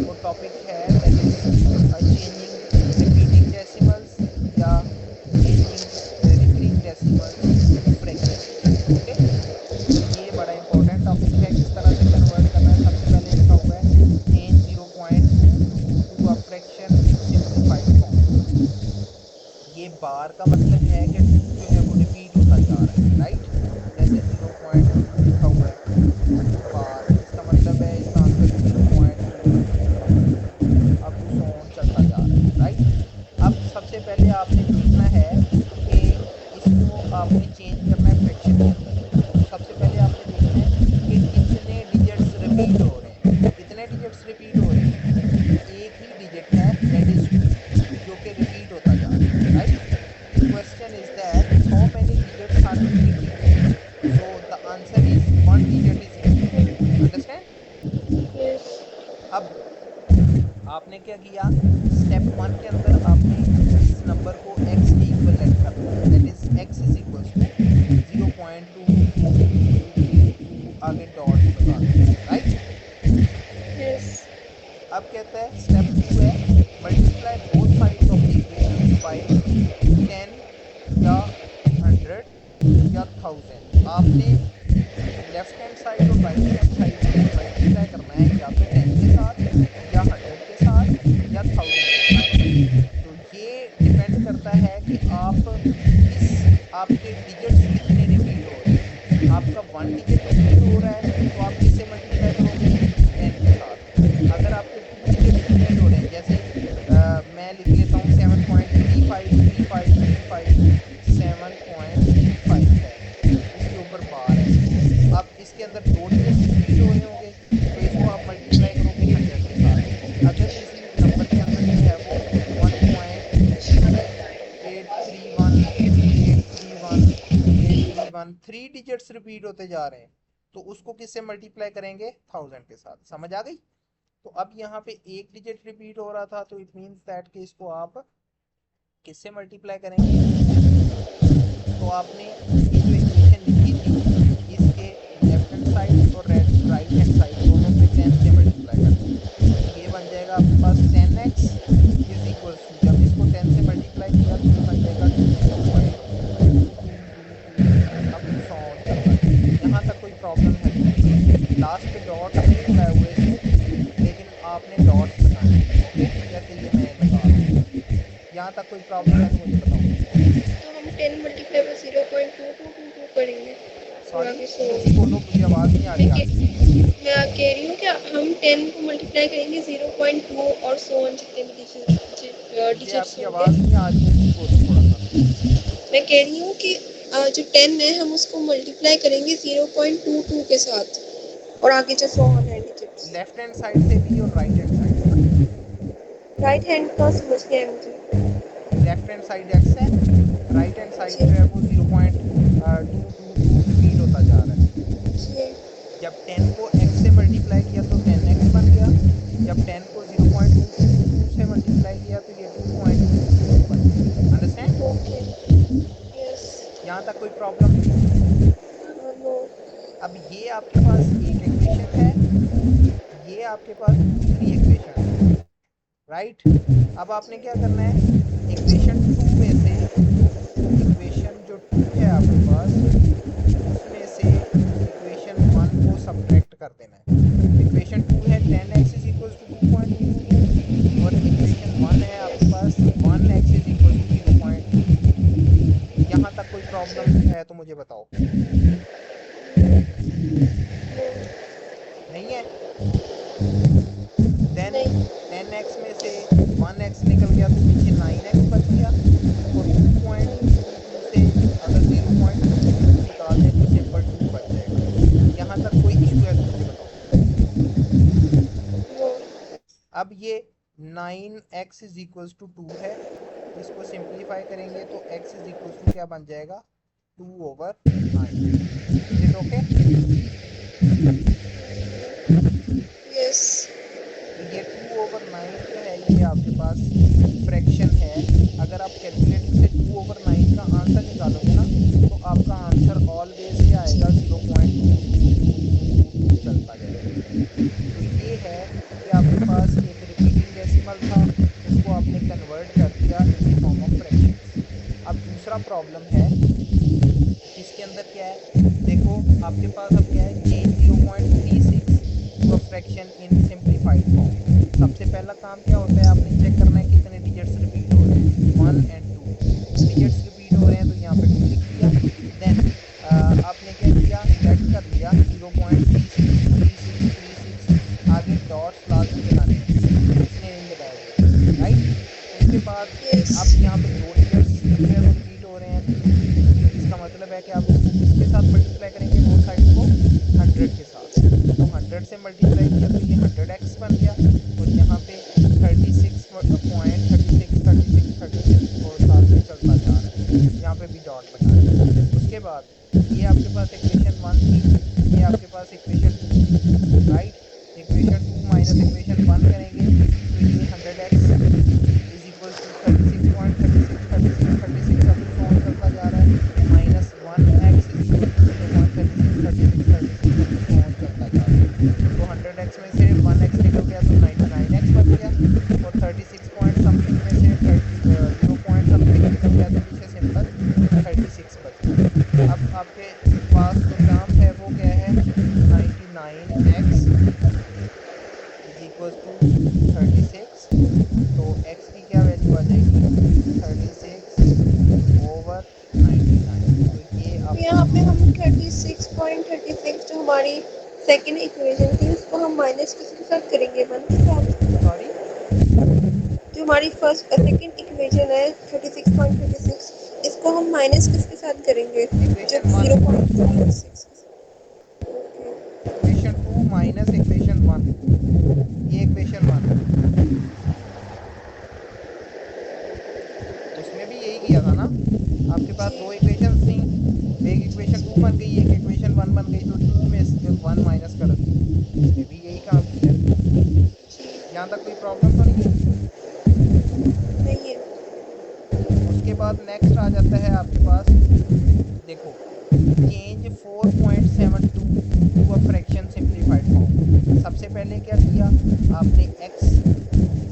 वो टॉपिक है that is changing repeating decimals या changing recurring decimals to fractions. Okay, तो ये बड़ा इंपॉर्टेंट टॉपिक है। किस तरह से कन्वर्ट करना है, सबसे पहले लिखा हुआ है change 0.2 to a fraction in simplified form. ये बार का मतलब है कि 2 जो है वो रिपीट होता जा रहा है, राइट। जैसे 0.2 लिखा हुआ है बार, इसका मतलब है इसका आंसर 0.2 अब सो ऑन चलता जा रहा है, राइट। अब सबसे पहले आपने देखना है कि इसको आपने चेंज करना है फ्रैक्शन के अंदर। तो सबसे पहले आपने देखना है कि कितने डिजिट्स रिपीट हो रहे हैं। कितने डिजिट्स रिपीट हो रहे हैं, एक ही डिजिट है दैट इज 2 जो कि रिपीट होता जा रहा है, right. The question is that how many digits are repeating, so the answer is 1 digit is repeating. Understand. Yes. अब आपने क्या किया, स्टेप 1 के अंदर आपने इस नंबर को x के इक्वलेंट करना है, that is x is equals to 0.2222 आगे डॉट्स लगा देना है, राइट। यस। अब कहता है स्टेप 2 है multiply both sides of the equations bye 10 या 100 या 1000। आपने लेफ्ट हैंड साइड और राइट हैंड साइड को मल्टीप्लाई करना है या तो 10 के साथ या 100 के साथ या 1000 के साथ। तो ये डिपेंड करता है कि आप किस, आपके डिजिट्स कितने रिपीट हो रहे हैं। आपका 1 डिजिट रिपीट हो रहा है तो आप किससे मल्टीप्लाई करोगे, 10 के साथ। अगर आपके 2 डिजिट्स रिपीट हो रहे हैं, जैसे मैं लिख लेता हूँ 7.353535 7.35 है, इसके ऊपर बार है। अब इसके अंदर 2 डिजिट्स रिपीट हो रहे होंगे तो इसको आप मल्टीप्लाई करोगे 100 के साथ। अगर किसी नंबर के अंदर जो है वो 1.831 3 डिजिट्स रिपीट होते जा रहे हैं तो उसको किससे मल्टीप्लाई करेंगे, 1000 के साथ। समझ आ गई। तो अब यहाँ पे एक डिजिट रिपीट हो रहा था तो इट मींस दैट कि इसको आप किससे मल्टीप्लाई करेंगे। तो आपने ये जो इक्वेशन लिखी थी इसके लेफ्ट हैंड साइड और राइट हैंड साइड दोनों पे 10 से मल्टीप्लाई कर देना है। तो ये बन जाएगा आपके पास 10x इज इक्वल्स टू, जब इसको 10 से मल्टीप्लाई किया तो ये बन जाएगा 2.22222 अब सो ऑन चलता जाएगा। यहाँ तक कोई प्रॉब्लम है तो मुझे बताओ। लास्ट पे डॉट्स नहीं लगाए हुए इसमें, लेकिन आपने डॉट्स लगाने हैं, ओके, जैसे ये मैं लगा रहा हूँ। यहाँ तक कोई प्रॉब्लम है तो मुझे बताओ। तो हम 10 मल्टीप्लाई बाय 0.2222 करेंगे और सॉरी, आगे सो। ऊंची बोलो, मुझे आवाज़ नहीं आ रही मैं कह आपकी। मैं कह रही हूँ कि हम 10 को मल्टीप्लाई करेंगे 0.2 और सो ऑन जितने भी मुझे डिजिट्स आपकी होंगे। आवाज़ नहीं आ रही, ऊंची बोलो थोड़ा सा। मैं कह रही हूँ कि जो 10 है हम उसको मल्टीप्लाई करेंगे 0.22 के साथ और आगे जो सो ऑन है डिजिट्स। लेफ्ट हैंड साइड से भी और राइट हैंड साइड से भी। राइट हैंड का समझ नहीं आया मुझे। लेफ्ट हैंड साइड x है, राइट हैंड साइड जो है जी। वो 0.222 रिपीट होता जा रहा है। जी। जब 10 को x से मल्टीप्लाई किया तो 10x बन गया, जब 10 को 0.2222 से मल्टीप्लाई किया तो ये 2.22 बन गया। अंडरस्टैंड। ओके। यस। यहाँ तक कोई प्रॉब्लम। नो। अब ये आपके पास एक इक्वेशन है, ये आपके पास दूसरी इक्वेशन है, राइट। अब आपने क्या करना है, इक्वेशन 2 में से, इक्वेशन जो 2 है आपके पास उसमें से इक्वेशन 1 को सब्ट्रैक्ट कर देना है। इक्वेशन 2 है 10x इज इक्वल्स टू 2.222 और इक्वेशन 1 है आपके पास 1x इज इक्वल्स टू 0.222। यहाँ तक कोई प्रॉब्लम है तो मुझे बताओ। नहीं है। देन नहीं। 10x में से 1x निकल गया तो पीछे 9x बच गया और 2.222 से अगर 0.222 निकाल दें तो सिंपल 2 बच जाएगा। यहाँ तक कोई इशू है तो मुझे बताओ। नो। अब ये 9x इज इक्वल्स टू 2 है, इसको सिंप्लीफाई करेंगे तो x इज इक्वल्स टू क्या बन जाएगा, 2/9। Is it okay. यस। तो ये 2/9 जो है ये आपके पास फ्रैक्शन है। अगर आप कैलकुलेटर से 2/9 का आंसर निकालोगे ना तो आपका आंसर ऑलवेज क्या आएगा, 0.22222 चलता जाएगा। तो ये है कि आपके पास एक रिपीटिंग डेसिमल था, उसको आपने कन्वर्ट कर दिया in the form of fractions. अब दूसरा प्रॉब्लम है, इसके अंदर क्या है, देखो आपके पास अब क्या है, change 0.36 to a fraction in simplified form. सबसे पहला काम क्या होता है, आपने चेक करना है कितने डिजिट्स रिपीट हो रहे हैं, 1 एंड 2 डिजिट्स रिपीट हो रहे हैं, तो यहाँ पे 2 लिख दिया। देन आपने क्या किया, लेट कर लिया 0.36 आगे डॉट्स लाजमी लगाने हैं, इसने नहीं लगाए हुए, राइट। उसके बाद यस। अब यहाँ पे दो डिजिट्स जो है वो रिपीट हो रहे हैं, 2, तो इसका मतलब है कि आप इसको किसके साथ मल्टीप्लाई करेंगे, दो साइड को 100 के साथ। तो 100 से मल्टीप्लाई किया तो ये 100x बन गया, और यहाँ पे 36 और साथ में चलता जा रहा है, यहाँ पे भी डॉट बना है। उसके बाद ये आपके पास इक्वेशन 1 थी, ये आपके पास इक्वेशन 2 थी, राइट। इक्वेशन 2 माइनस इक्वेशन 1 करेंगे तो ये 100x is equal to 36 up to on चलता जा रहा है, minus 1x is equal to 0.36 up to on चलता जा रहा है। तो 100x में से 1x निकल गया तो 99x बच गया, और 36 पॉइंट समथिंग में से 0 पॉइंट समथिंग निकल गया, तो पीछे सिंपल 36 बच गया। अब आपके पास जो टर्म है वो क्या है, 99x इज इक्वल टू 36, तो x की क्या वैल्यू आ जाएगी, 36/99। तो ये तो आपका यहाँ पे हम 36.36 जो हमारी सेकेंड इक्वेशन थी उसको हम माइनस किसके साथ करेंगे, 1 के साथ। सॉरी, जो हमारी फर्स्ट सेकेंड इक्वेशन है 36.36, इसको हम माइनस किसके साथ करेंगे, जब इक्वेशन 1, 0.36। इक्वेशन 2 माइनस इक्वेशन 1, ये इक्वेशन 1 है, उसमें भी यही किया था ना, आपके पास दो इक्वेशंस थी, एक इक्वेशन 2 बन गई, एक इक्वेशन 1 बन गई, तो 2 में से 1 माइनस कर दिया, इसमें भी यही काम किया। यहाँ तक कोई प्रॉब्लम तो नहीं है। नहीं है। उसके बाद नेक्स्ट आ जाता है आपके पास, देखो change 4.72 to a fraction simplified form. सबसे पहले क्या किया आपने, x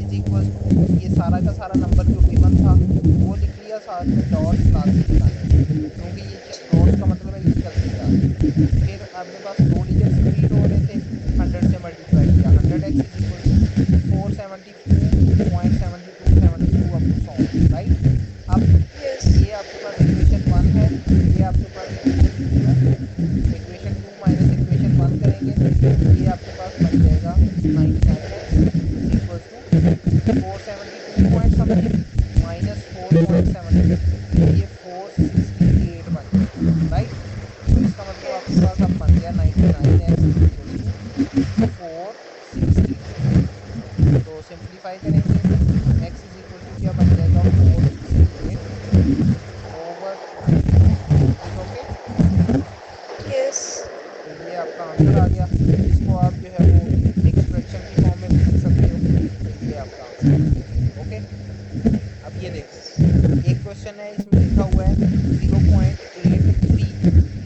इज इक्वल टू ये सारा का सारा नंबर जो गिवन था वो लिख लिया, साथ में डॉट्स लाजमी लगाने हैं, क्योंकि ये डॉट्स का मतलब है ये चलते जा रहे हैं। फिर आपके पास दो डिजिट्स रिपीट हो रहे थे, 100 से मल्टीप्लाई किया, 100x is equal to 472.72 up to 100, right. अब यस। ये आपके पास इक्वेशन 1 है, ये आपके पास इक्वेशन 2 है, तो इक्वेशन 2 माइनस इक्वेशन 1 करेंगे तो ये आपके पास बन जाएगा 99x is equal to 472 point something minus 4.72, तो ये 468 बन जाएगा, राइट। तो इसका मतलब आपके पास अब बन गया 99x इज इक्वल टू 468। तो सिंप्लीफाई करेंगे तो x इज इक्वल टू क्या बन जाएगा, 468/100। Is okay. यस। तो ये आपका आंसर आ गया, इसको आप जो है वो एक्सप्रेशन की फॉर्म में भी लिख सकते हो, तो ये आपका आंसर आ गया, ओके। अब ये देखो, एक क्वेश्चन है इसमें लिखा हुआ है 0.83,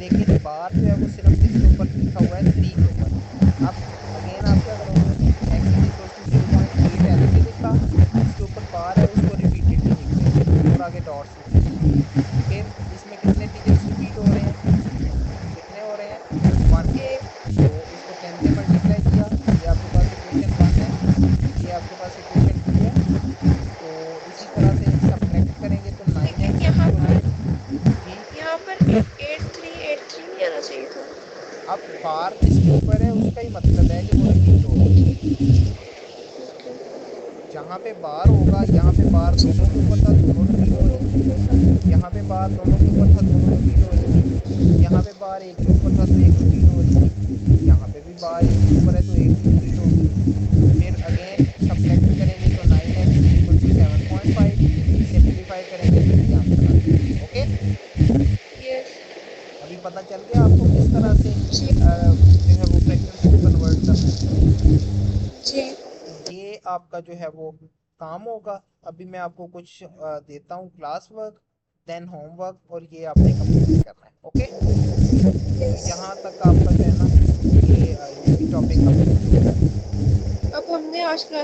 लेकिन बार जो है वो सिर्फ किसके ऊपर लिखा हुआ है, 3 के ऊपर। अब अगेन आप क्या करोगे, x इज इक्वल टू 0.8 ऐसे भी लिखा, जिसके ऊपर बार है उसको रिपीटेडली लिख देंगे और आगे डॉट्स लिख देंगे। फिर इसमें कितने डिजिट्स रिपीट हो रहे हैं, कितने हो रहे हैं, 1, तो इसको 10 से मल्टीप्लाई किया, ये आपके पास इक्वेशन 1 है, ये आपके पास इक्वेशन 2 है, तो इसी तरह से सब्ट्रैक्ट करेंगे तो 9x इज यहाँ इक्वल पर टू, जी। यहाँ पर 8383 नहीं आना चाहिए था। अब बार जिसके ऊपर है उसका ही मतलब है कि वो रिपीट हो रहा है, जहाँ पे बार होगा, यहाँ पे बार दोनों के ऊपर था, दोनों रिपीट हो रही थी, यहाँ पे बार दोनों के ऊपर था, दोनों रिपीट हो रही थी, यहाँ पे बार एक के ऊपर था तो एक रिपीट हो रही थी, यहाँ पे भी बार एक के ऊपर है तो एक रिपीट होगी। फिर अगेन सब्ट्रैक्ट करेंगे तो 9x is equal to 7.5, simplify करेंगे तो ये आंसर आ जाएगा, ओके। यस। अभी पता चल गया आपको किस तरह से जी। जो है वो फ्रैक्शंस को कन्वर्ट करना है। जी। तो ये आपका जो है वो काम होगा। अभी मैं आपको कुछ देता हूँ क्लास वर्क, देन होमवर्क, और ये आपने कंप्लीट करना है, ओके। तो यस। यहाँ तक आपका जो है ना ये भी टॉपिक कंप्लीट हो गया। अब हमने आज क्लास